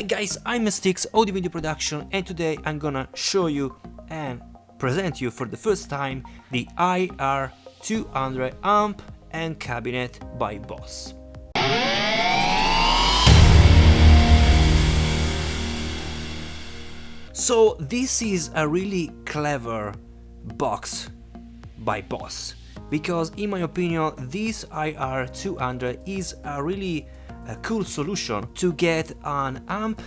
guys, I'm Steex Audio Video Production, and today I'm gonna show you and present you for the first time the IR-200 amp and cabinet by Boss. So this is a really clever box by Boss, because in my opinion this IR-200 is a really cool solution to get an amp,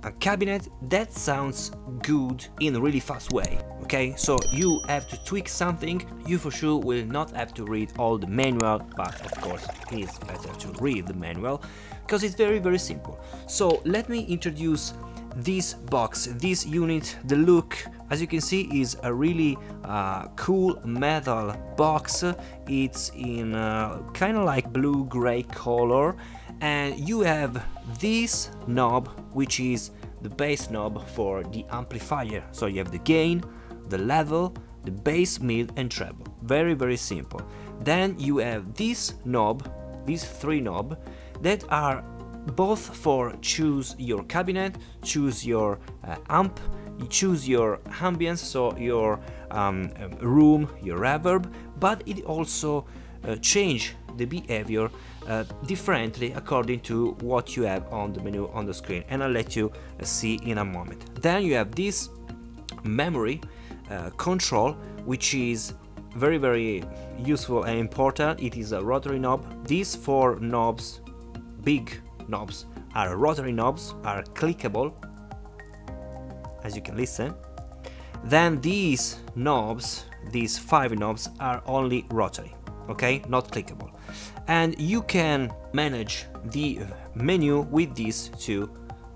a cabinet that sounds good in a really fast way. Okay, so you have to tweak something, you for sure will not have to read all the manual, but of course it is better to read the manual because it's very simple. So let me introduce this box, this unit. The look, as you can see, is a really cool metal box. It's in kind of like blue-gray color, and you have this knob, which is the bass knob for the amplifier. So you have the gain, the level, the bass, mid and treble. Very simple. Then you have this knob, these three knobs that are both for choose your cabinet, choose your amp, you choose your ambience, so your room, your reverb, but it also change the behavior differently according to what you have on the menu on the screen, and I'll let you see in a moment. Then you have this memory control, which is very useful and important. It is a rotary knob. These four knobs, big knobs, are rotary knobs, are clickable, as you can listen. Then these knobs, these five knobs, are only rotary, okay, not clickable. And you can manage the menu with these two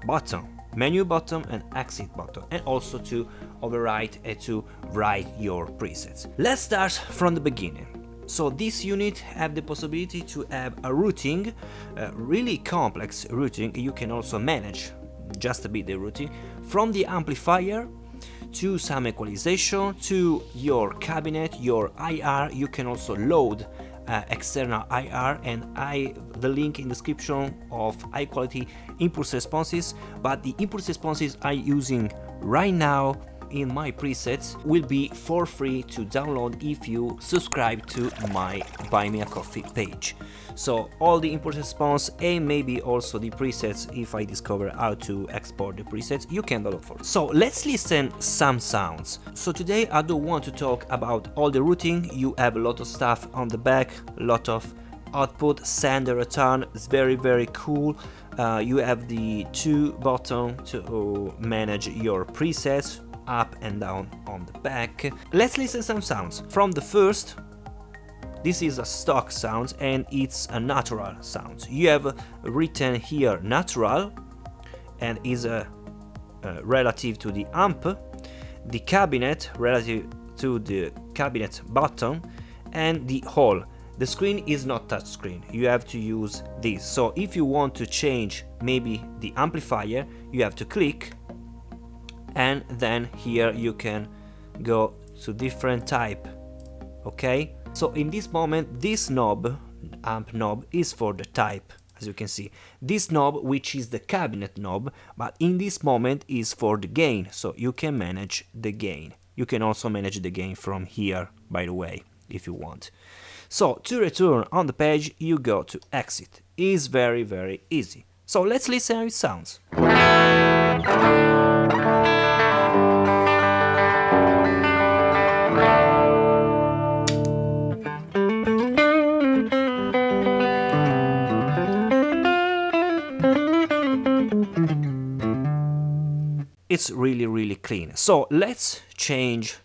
buttons, menu button and exit button, and also to overwrite and to write your presets. Let's start from the beginning. So this unit have the possibility to have a routing, really complex routing. You can also manage just a bit the routing from the amplifier to some equalization to your cabinet, your IR. You can also load external IR, and the link in the description of high quality impulse responses, but the impulse responses I'm using right now in my presets will be for free to download if you subscribe to my Buy Me a Coffee page. So all the impulse response and maybe also the presets, if I discover how to export the presets, you can download for. So let's listen some sounds. So today I don't want to talk about all the routing. You have a lot of stuff on the back, a lot of output, send and return. It's very cool. You have the two buttons to manage your presets, up and down on the back. Let's listen some sounds. From the first, this is a stock sound and it's a natural sound. You have written here natural, and is relative to the amp, the cabinet relative to the cabinet button, and the hole. The screen is not touch screen, you have to use this. So if you want to change maybe the amplifier, you have to click, and then here you can go to different type. Okay, so in this moment this knob, amp knob, is for the type, as you can see. This knob, which is the cabinet knob, but in this moment is for the gain, so you can manage the gain. You can also manage the gain from here, by the way, if you want. So to return on the page, you go to exit. It's very easy. So let's listen how it sounds. It's really clean. So let's change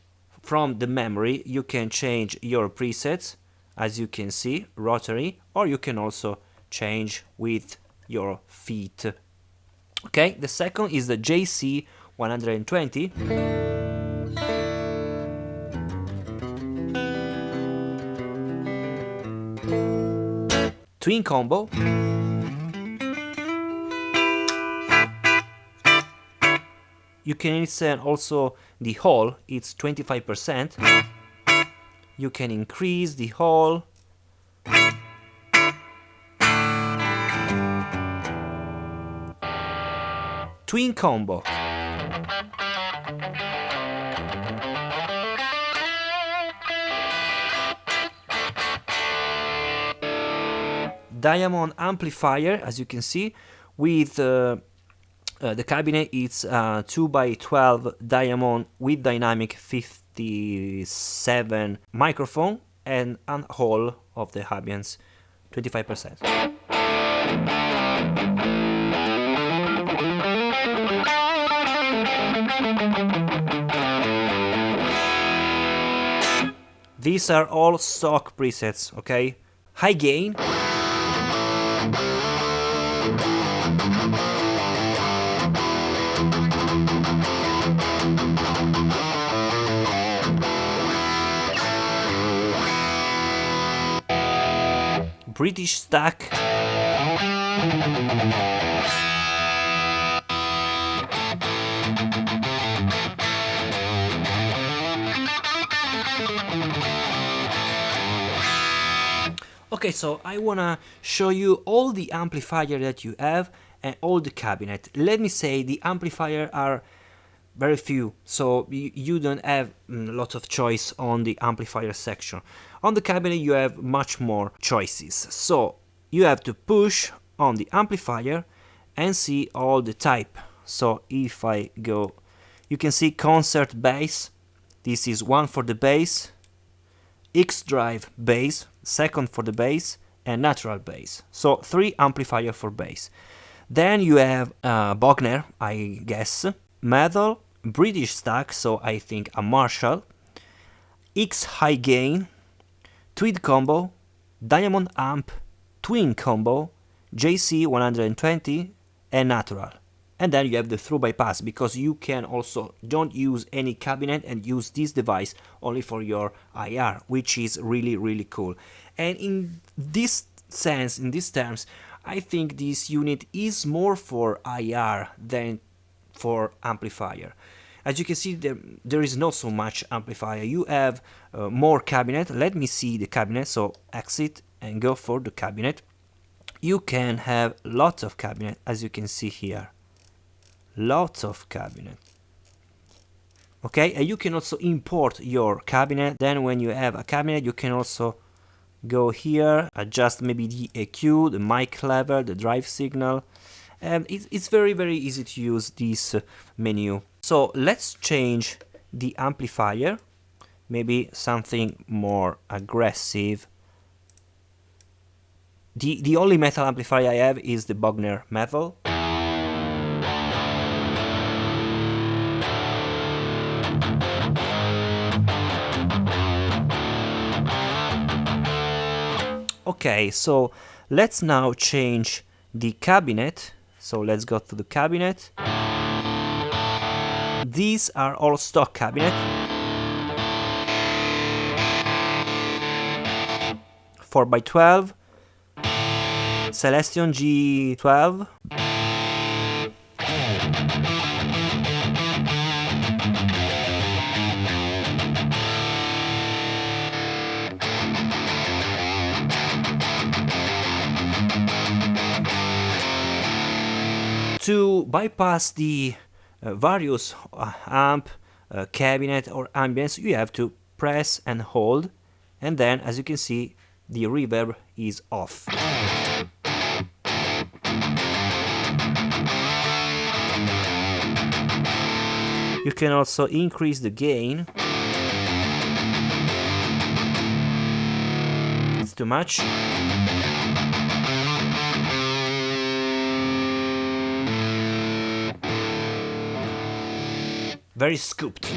from the memory. You can change your presets, as you can see, rotary, or you can also change with your feet. Okay, the second is the JC120. Twin combo. You can listen also the hole, it's 25%. You can increase the hole. Twin combo. Diamond amplifier, as you can see, with the cabinet. It's 2x12 diamond with dynamic 57 microphone and an whole of the ambience 25%. These are all stock presets, okay? High gain. British stack. Okay, so I wanna show you all the amplifier that you have and all the cabinet. Let me say the amplifier are very few, so you don't have a lot of choice on the amplifier section. On the cabinet you have much more choices, so you have to push on the amplifier and see all the type. So if I go, you can see concert bass, this is one for the bass, X-drive bass, second for the bass, and natural bass. So 3 amplifier for bass. Then you have Bogner, I guess, metal, British stack, so I think a Marshall, X high gain, tweed combo, diamond amp, twin combo, JC120, and natural. And then you have the through bypass, because you can also don't use any cabinet and use this device only for your IR, which is really cool. And in this sense, in these terms, I think this unit is more for IR than for amplifier. As you can see, there is not so much amplifier. You have more cabinet. Let me see the cabinet. So exit and go for the cabinet. You can have lots of cabinet, as you can see here. Lots of cabinet. Okay, and you can also import your cabinet. Then when you have a cabinet, you can also go here, adjust maybe the EQ, the mic level, the drive signal. And it's very easy to use this menu. So let's change the amplifier, maybe something more aggressive. The only metal amplifier I have is the Bogner metal. Okay, so let's now change the cabinet. So let's go to the cabinet. These are all stock cabinet. 4x12, Celestion G12. To bypass the various amp, cabinet or ambience, you have to press and hold, and then as you can see the reverb is off. You can also increase the gain. It's too much. Very scooped.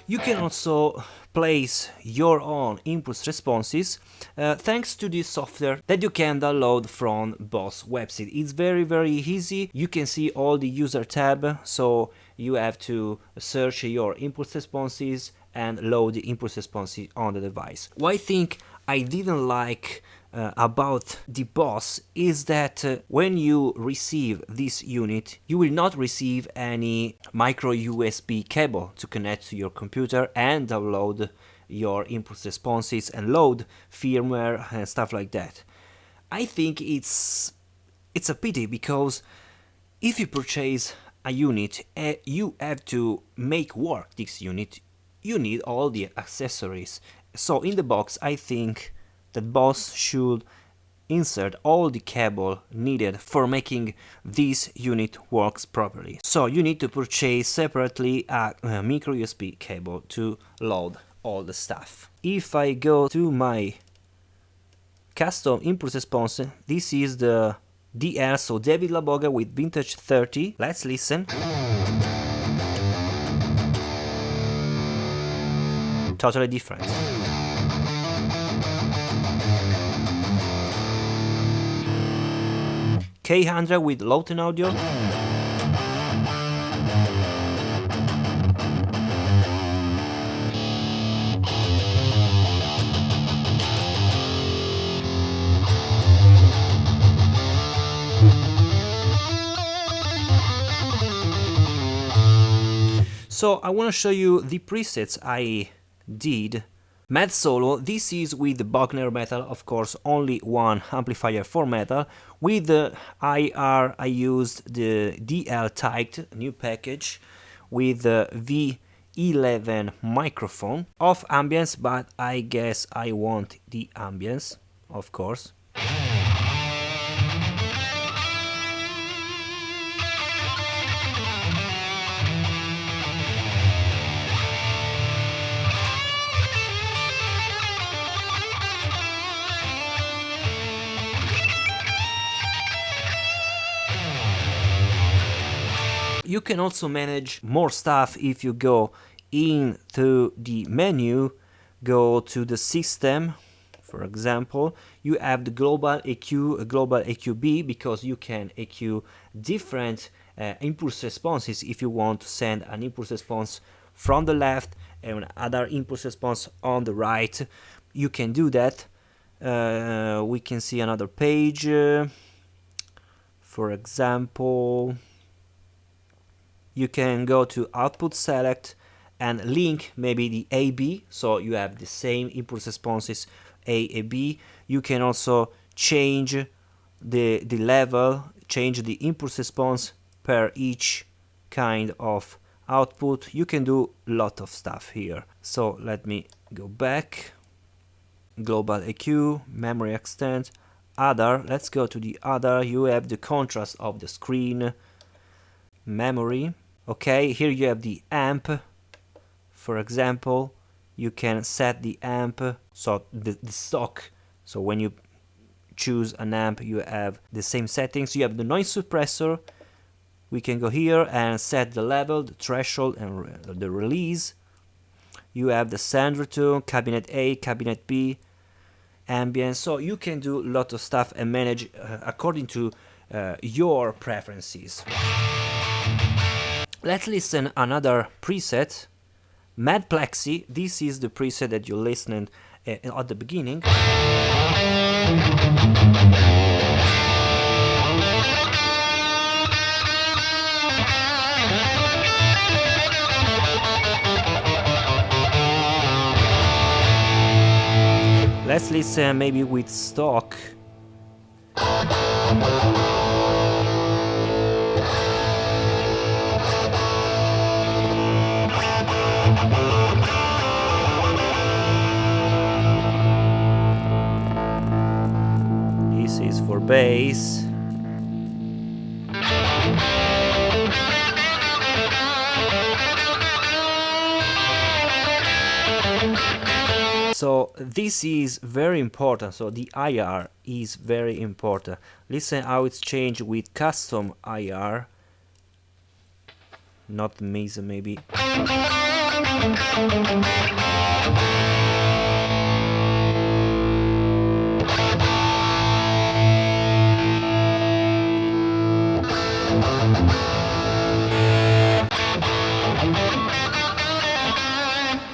You can also place your own impulse responses thanks to this software that you can download from Boss website. It's very easy. You can see all the user tab, so you have to search your impulse responses and load the impulse responses on the device. Why I think I didn't like about the BOSS is that when you receive this unit, you will not receive any micro USB cable to connect to your computer and download your impulse responses and load firmware and stuff like that. I think it's a pity, because if you purchase a unit, you have to make work this unit. You need all the accessories. So in the box, I think that BOSS should insert all the cable needed for making this unit works properly. So you need to purchase separately a micro USB cable to load all the stuff. If I go to my custom impulse response, this is the DL, so David Laboga with Vintage 30. Let's listen. Totally different. K100 with Low-Ten audio. So I want to show you the presets I did. Mad Solo, this is with the Bogner metal, of course, only one amplifier for metal. With the IR, I used the DL Tight new package with the V11 microphone. Off ambience, but I guess I want the ambience, of course. You can also manage more stuff if you go into the menu, go to the system. For example, you have the global EQ, global EQB, because you can EQ different impulse responses. If you want to send an impulse response from the left and another impulse response on the right, you can do that. We can see another page. For example, you can go to output select and link maybe the AB, so you have the same impulse responses A, B. You can also change the level, change the impulse response per each kind of output. You can do a lot of stuff here. So let me go back. Global EQ, memory extent, other. Let's go to the other. You have the contrast of the screen, memory. Okay, here you have the amp. For example, you can set the amp, so the stock. So when you choose an amp, you have the same settings. You have the noise suppressor. We can go here and set the level, the threshold, and the release. You have the send return, cabinet A, cabinet B, ambience. So you can do a lot of stuff and manage according to your preferences. Let's listen another preset, Mad Plexi. This is the preset that you listened at the beginning. Let's listen maybe with stock. This is for bass. So this is very important, so the IR is very important. Listen how it's changed with custom IR, not Mesa maybe.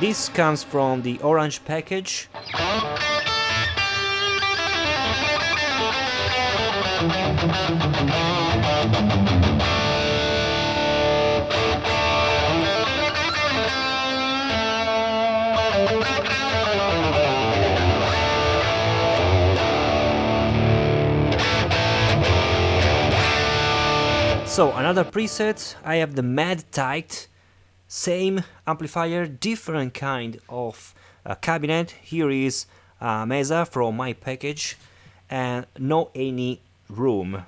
This comes from the orange package. So another preset, I have the Mad Tight, same amplifier, different kind of cabinet. Here is a Mesa from my package and no any room.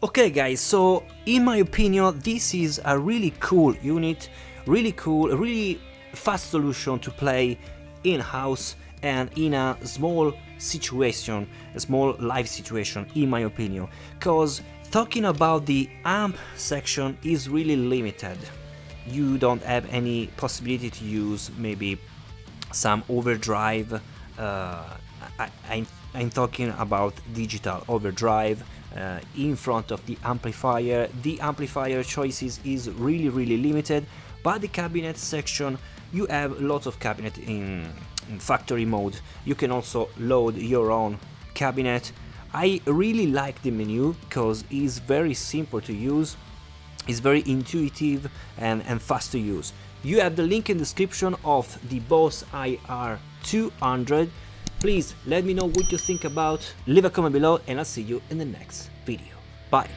Okay guys, so in my opinion this is a really cool unit, really cool, really fast solution to play in-house and in a small situation, a small live situation in my opinion, cause talking about the amp section is really limited. You don't have any possibility to use maybe some overdrive. I'm talking about digital overdrive in front of the amplifier. The amplifier choices is really limited, but the cabinet section, you have lots of cabinet in factory mode. You can also load your own cabinet. I really like the menu because it's very simple to use, it's very intuitive and fast to use. You have the link in the description of the Boss IR-200. Please let me know what you think about, leave a comment below and I'll see you in the next video. Bye!